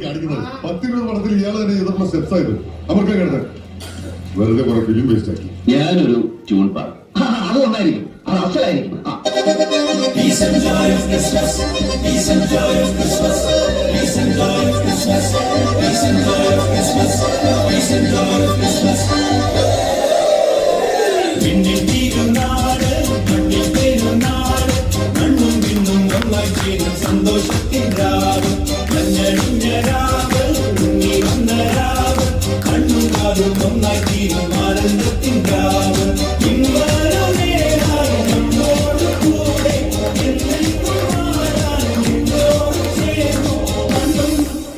കാണിക്കുന്നത് 10-20 പടത്തിൽ ഇയാൾ തന്നെ ചെയ്തിട്ടുള്ള സ്റ്റെപ്സ് ആയത് അവർക്ക് കേട്ടത് വെറുതെ കുറെ ഫിലിം വേസ്റ്റ് ആക്കി. ഞാനൊരു ട്യൂൺ പാടും, അത് നന്നായിരിക്കും, അത് അസലായിരിക്കും. സന്തോഷത്തിൻ രാവ് മഞ്ഞണിഞ്ഞ രാവ് ഉണ്ണി വന്ന രാവ് കണ്ണും കാതും ഒന്നായി തീരും ആനന്ദത്തിൻ രാവ് നമ്മോട് കൂടെ നിന്നോട് ചേർന്നു കണ്ണും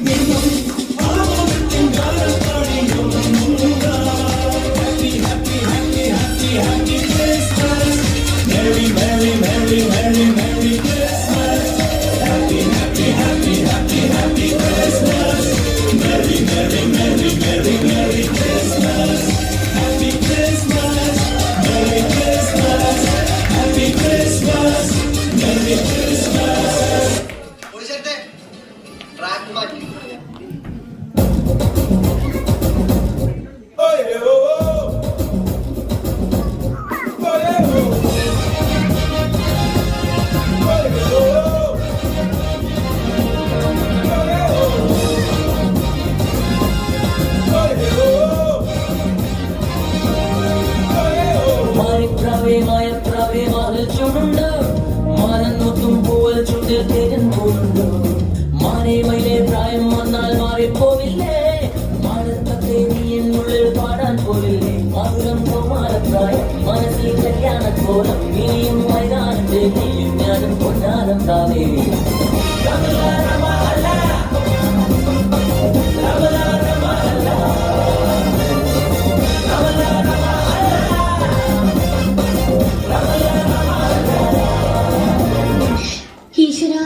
നിന്നും ആനന്ദത്തിൻ ഗാനപ്പാടിയോ happy happy happy happy happy Christmas merry merry merry merry merry Christmas happy happy happy happy Christmas merry merry merry merry merry Christmas happy Christmas merry Christmas happy Christmas merry Christmas ഒരു set track മാറ്റി പ്രായം വന്നാൽ മാറിപ്പോവില്ലേ മാനത്തത്തെ നീ എന്നുള്ളിൽ പാടാൻ പോവില്ലേ മധുരം കോമാരപ്രായം മനസ്സിൽ കല്യാണക്കോലം നീയും മൈതാനത്തെ നീയും ഞാനും കൊണ്ടാരം താവേ ഈശ്വരാ,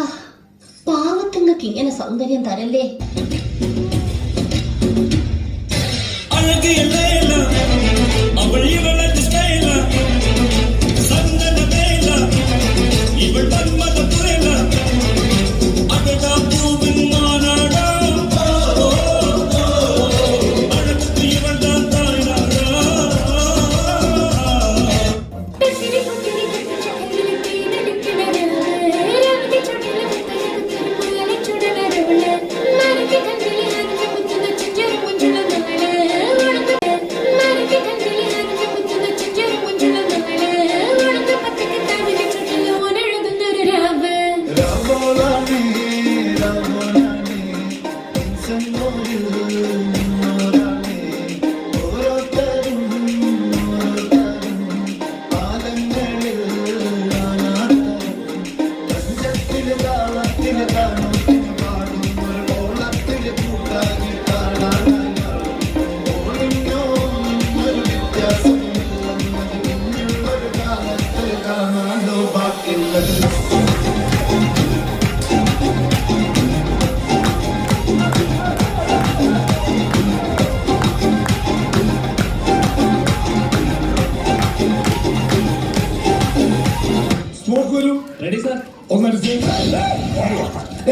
പാവത്തുങ്ങൾക്ക് ഇങ്ങനെ സൗന്ദര്യം തരല്ലേ.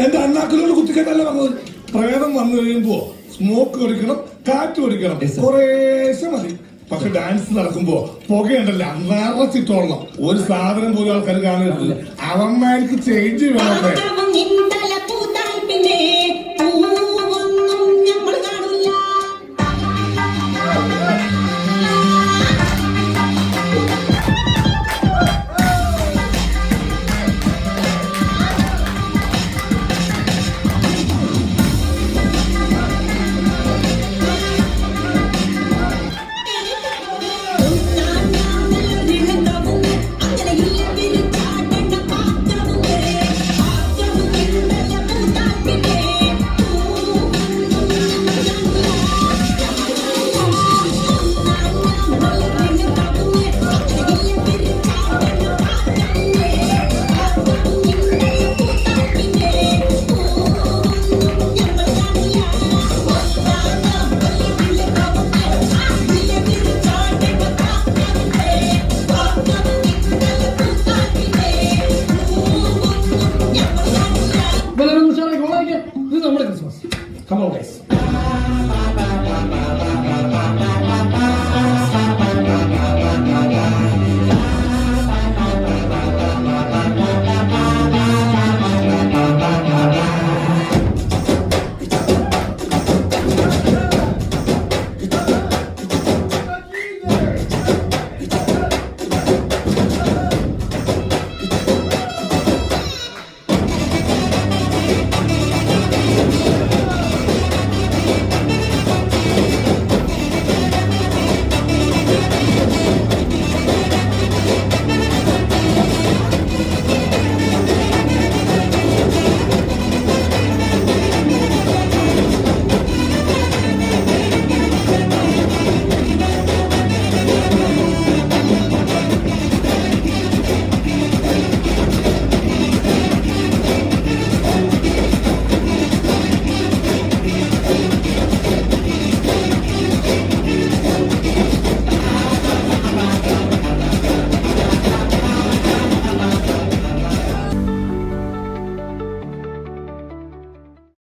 എന്റെ അണ്ണാക്കിലോട് കുത്തിക്കെട്ടല്ല പറഞ്ഞത്. പ്രേതം വന്നു കഴിയുമ്പോ സ്മോക്ക് ഒടിക്കണം, കാറ്റ് ഒടിക്കണം, കുറേശ്ശെ മതി. പക്ഷെ ഡാൻസ് നടക്കുമ്പോ പുകയുണ്ടല്ല നിറച്ചിട്ടോളണം. ഒരു സാധനം പോലും ആൾക്കാർ കാണുന്നില്ല. അവന്മാർക്ക് ചേഞ്ച് വേണം. Yeah. Come on, guys.